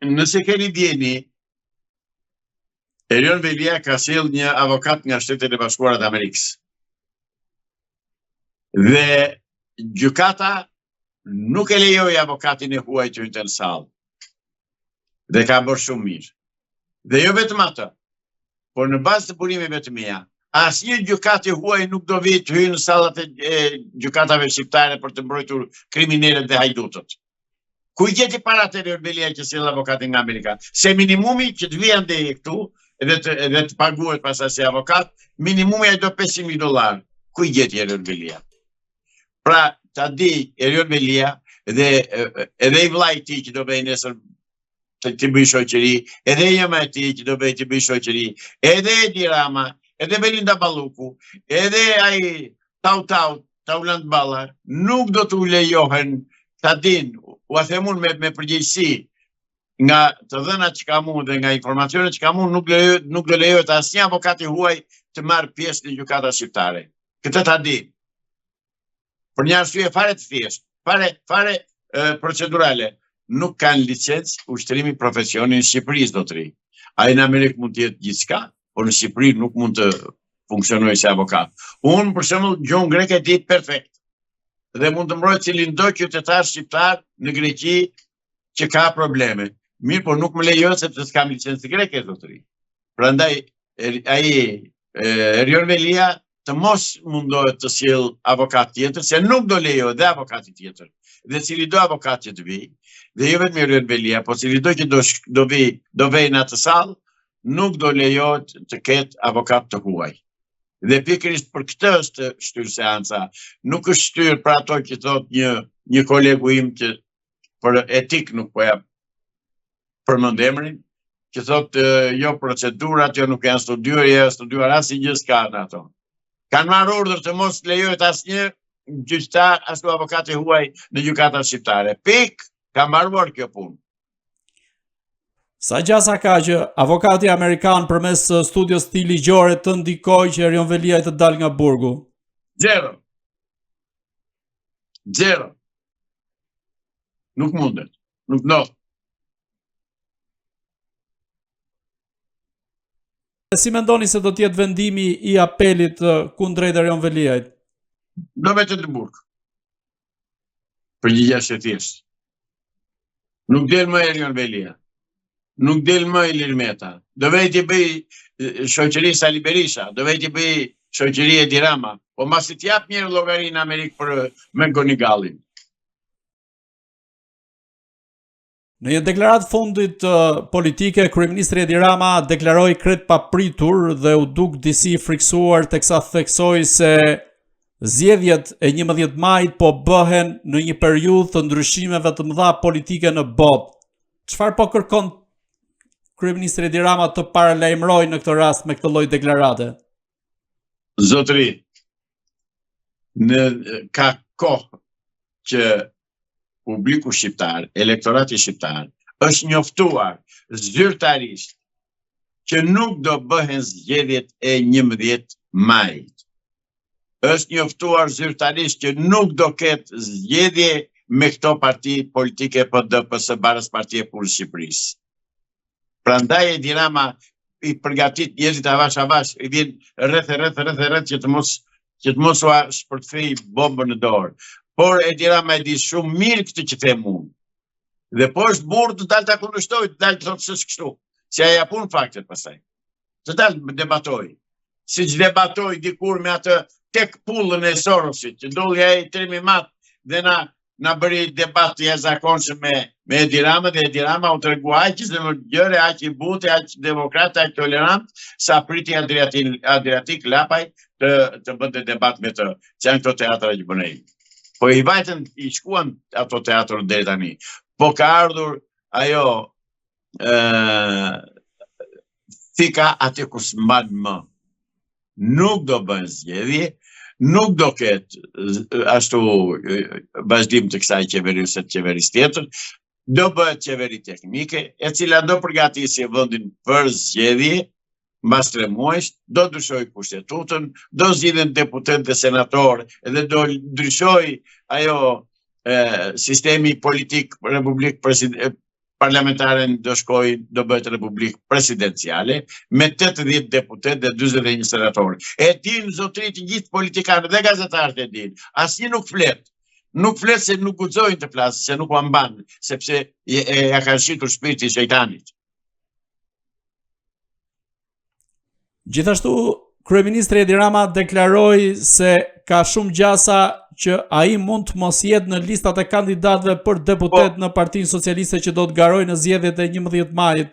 nëse keni djeni, Erion Velia ka sjell një avokat nga Shtetet e Bashkuara të Amerikës. Dhe gjykata nuk e lejoi avokatin e huaj që hynte në sallë. Dhe ka bërë shumë mirë. Dhe jo vetëm atë, por në bazë të burimeve të mia, asnjë gjykat i huaj nuk do vi të hyjë në sallat e gjykatave shqiptare për të mbrojtur kriminalët dhe hajdutët. Ku i gjeti parat e Erion Velia që sjell avokatin nga Amerika? Se minimumi që të vjen deri këtu edhe të paguhet pastaj si avokat, minimumi ai do $500,000. Ku i gjeti Erion Velia? Pra, ta di Erion Velia edhe i vllai i tij që do bëjë nesër të bëjë shoqëri, edhe jema e tij që do bëjë të bëjë shoqëri, edhe Edi Rama, edhe Belinda Balluku, edhe ai Taulant Balla, nuk do t'u lejohen, ta din, u a themun me përgjegjësi, nga të dhënat që kam unë dhe nga informacionet që kam unë, nuk do lejohet asnjë avokat i huaj të marrë pjesë në gjykata shqiptare. Këtë ta di. Për një arsye fare të thjeshtë, fare procedurale, nuk kanë licencë ushtrimi profesionin në Shqipëri, zotëri. Ai në Amerikë mund të jetë gjithçka, por në Shqipëri nuk mund të funksionojë si avokat. Unë për shembull gjuhën greke e di perfekt. Dhe mund të mbroj cilin do qytetar shqiptar në Greqi që ka probleme. Mirë, por nuk më lejohet sepse s'kam licencë greke, zotëri. Prandaj ai Erion Velia të mos mundohet të sjell avokat tjetër, se nuk do lejohet dhe avokati tjetër. Dhe cili do avokat që të vi, dhe jo vetëm Erion Velia, po cili do që do vej në atë sallë, nuk do lejohet të ketë avokat të huaj. Dhe pikërisht për këtë është shtyrë seanca. Nuk është shtyrë për ato që thot një kolegu im që për etik nuk po ja përmend emrin, që thot jo procedurat, jo nuk janë studiuar asnjë gjë s'ka në ato. Kanë marrë urdhër të mos lejohet asnjë gjyqtar, ashtu avokat i huaj në gjykata shqiptare. Ka mbaruar kjo punë. Sa gjasa ka që avokati amerikan përmes studios të ligjore të ndikoj që Erion Velia të dal nga burgu? Zero. Nuk mundet. Nuk ndodh. Si mendoni se do të jetë vendimi i apelit kundrejt Erion Veliajt? Do vetë në burg. Përgjigja është e thjeshtë. Nuk del më Erion Velia. Nuk del më Ilir Meta. Do vej të bëj shoqëri Sali Berisha, do vej të bëj shoqëri Edi Rama, po masi t'jap një llogari në Amerikë për me Gonigallin. Në një deklaratë fundit politike, kryeministri Edi Rama deklaroi krejt papritur dhe u duk disi friksuar teksa theksoi se zgjedhjet e 11 majit po bëhen në një periudhë të ndryshimeve të mëdha politike në botë. Çfarë po kërkon kryeministri Edi Rama të paralajmërojë në këtë rast me këtë lloj deklarate? Zotëri, ka kohë që publiku shqiptar, elektorati shqiptar, është njoftuar zyrtarisht që nuk do bëhen zgjedhjet e 11 majit. Është njoftuar zyrtarisht që nuk do ketë zgjedhje me këto parti politike PD, PS, Barës Partia e Punës Shqipërisë. Prandaj Edi Rama i përgatit njerëzit avash, i vjen rreth që të mos u shpërthej bombën në dorë. Por Edi Rama e di shumë mirë këtë që them unë. Dhe po është burr të dalë ta kundërshtoj, të dalë të thotë s'është kështu. Si ai japun faktet pastaj. Të dalë debatoj. Siç debatoi dikur me atë tek pullën e Sorosit, që doli ai trimi mat dhe na bëri debat të jashtëzakonshëm me Edi Rama, dhe Edi Rama u tregua aq gjëre, aq i butë, aq demokrat, aq tolerant, sa priti Adriatik Lapaj të bënte debat me të. Që janë këto teatra që bën ai. Po i vajtën, i shkuan ato teatro deri tani. Po ka ardhur ajo thika aty ku s'mban më. Nuk do bën zgjedhje, nuk do ketë ashtu vazhdim të kësaj qeveri ose të qeverisë tjetër, do bëhet qeveri teknike, e cila do përgatisë vendin për zgjedhje, mbas 3 muajsh, do ndryshoj kushtetutën, do zgjidhen deputet dhe senator, dhe do ndryshoj ajo sistemi politik Republik parlamentare do shkojnë, do bëhet republikë presidenciale, me 80 deputet dhe 41 senator. E din zotrit gjithë politikanë dhe gazetarët e din. Asnjë nuk flet. Nuk flet se nuk guxojnë të flasë, se nuk u amban, sepse ja ka shitur shpirti i shejtanit. Gjithashtu, kryeministri Edi Rama deklaroi se ka shumë gjasa që ai mund të mos jetë në listat e kandidatëve për deputet në Partinë Socialiste që do të garojë në zgjedhjet e 11 majit,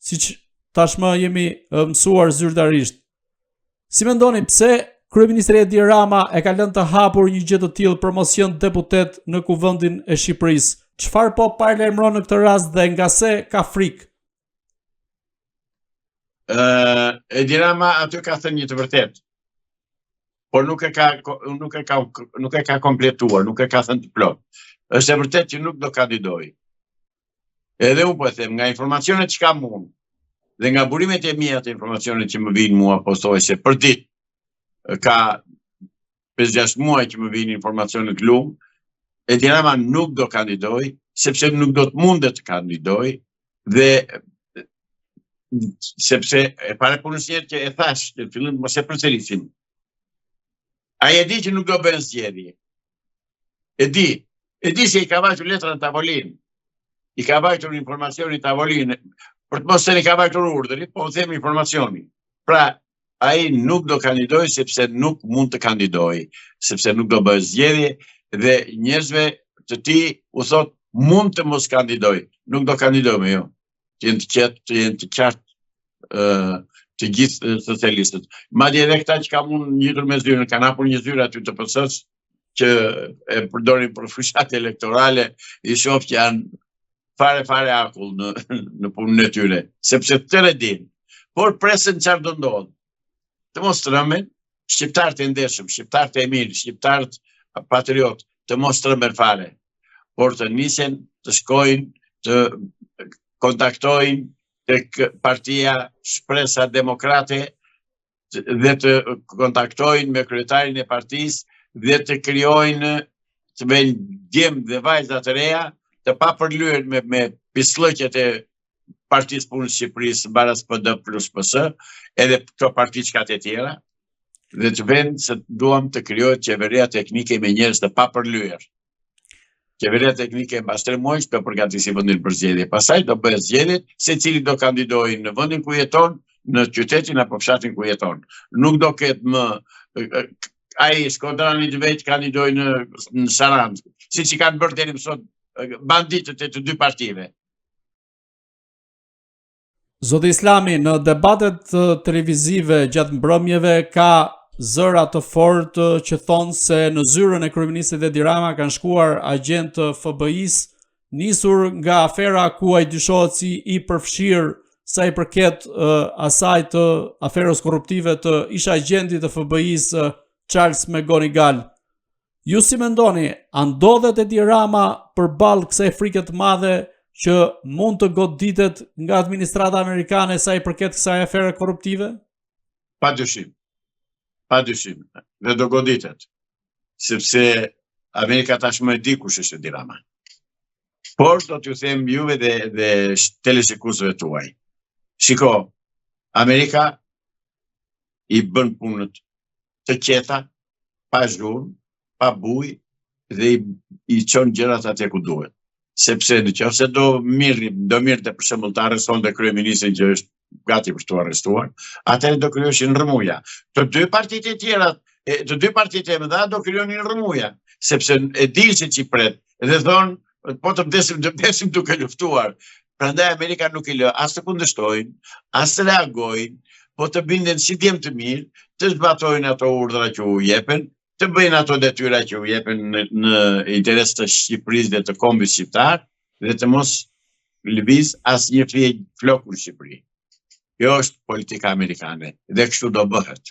siç tashmë jemi mësuar zyrtarisht. Si mendoni pse kryeministri Edi Rama e ka lënë të hapur një gjë të tillë promocion deputet në Kuvendin e Shqipërisë? Çfarë po paralajmëron në këtë rast dhe nga se ka frikë? Edi Rama aty ka thënë një të vërtetë, por nuk e ka kompletuar, nuk e ka thënë të plot. Është e vërtetë që nuk do kandidoj. Edhe unë po e them, nga informacionet që kam unë, dhe nga burimet e mia të informacionet që më vinë mua, pothuajse për ditë, ka 5-6 muaj që më vinë informacionet lumë, Edi Rama nuk do kandidoj, sepse nuk do të mundet të kandidoj, dhe sepse e para punës njerë që e thash, në fillim mos e përsërisim. Ai e di që nuk do bën zgjedhje. E di se i ka vajtur letra në tavolinë. I ka vajtur informacioni në tavolinë, për të mos se i ka vajtur urdhëri, po them informacioni. Pra, ai nuk do kandidoj sepse nuk mund të kandidoj, sepse nuk do bëj zgjedhje dhe njerëzve të tij u thot mund të mos kandidoj, nuk do kandidoj me jo. Të jenë të qartë të gjithë socialistët. Madje edhe këta që kam unë njitur me zyrën, kanë hapur një zyrë aty të PS-s që e përdorin për fushat elektorale, i shoh që janë fare akull në punën e tyre, sepse tërë e din. Por presën çfarë do ndodh. Të mos trëmben, shqiptarët e ndeshëm, shqiptarët e mirë, shqiptarët patriot, të mos trëmben fare, por të nisen, të shkojnë, të kontaktojnë tek partia Shpresa Demokrate dhe të kontaktojnë me kryetarin e partisë dhe të krijojnë, të bëjnë djem dhe vajza të reja, të papërlyer me pislëqet e Partisë Punës Shqipërisë baras PD plus PS, edhe këto parti çka të tjera, dhe të vënë se duam të krijohet qeveria teknike me njerëz të papërlyer. Qeveria teknike mbas 3 muajsh do përgatisi vendin për zgjedhje. Pastaj do bëhet zgjedhjet, secili do kandidojë në vendin ku jeton, në qytetin apo fshatin ku jeton. Nuk do ketë më ai Shkodrani i vetë kandidoi në Sarandë, siç i kanë bërë deri më sot banditët e të dy partive. Zoti Islami, në debatet televizive gjatë mbrëmjeve ka zëra të fortë që thonë se në zyrën e kryeministrit Edi Rama kanë shkuar agent të FBI-s, nisur nga afera ku ai dyshohet si i përfshirë sa i përket asaj të aferës korruptive të ish agentit të FBI-s Charles McGonigal. Ju si mendoni, a ndodhet Edi Rama përballë kësaj frike të madhe që mund të goditet nga administrata amerikane sa i përket kësaj afere korruptive? Padyshim, dhe do goditet, sepse Amerika tashmë e di kush është Edi Rama. Por do t'ju them juve dhe teleshikuesve tuaj. Shiko, Amerika i bën punët të qeta, pa zhurmë, pa bujë dhe i çon gjërat atje ku duhet. Sepse nëse do mirë për shembull të arrestonte kryeministrin që është gati për të arrestuar, atëherë do krijoheshin rrëmuja. Të dy partitë e tjera, të dy partitë e mëdha do krijonin rrëmuja, sepse e dinë se ç'i pret dhe thonë po të vdesim duke luftuar. Prandaj Amerika nuk i lë as të kundërshtojnë, as të reagojnë, po të binden si djem të mirë, të zbatojnë ato urdhra që u jepen, të bëjnë ato detyra që u jepen në interes të Shqipërisë dhe të kombit shqiptar dhe të mos lëviz asnjë flokun në Shqipëri. Kjo është politika amerikane dhe kështu do bëhet.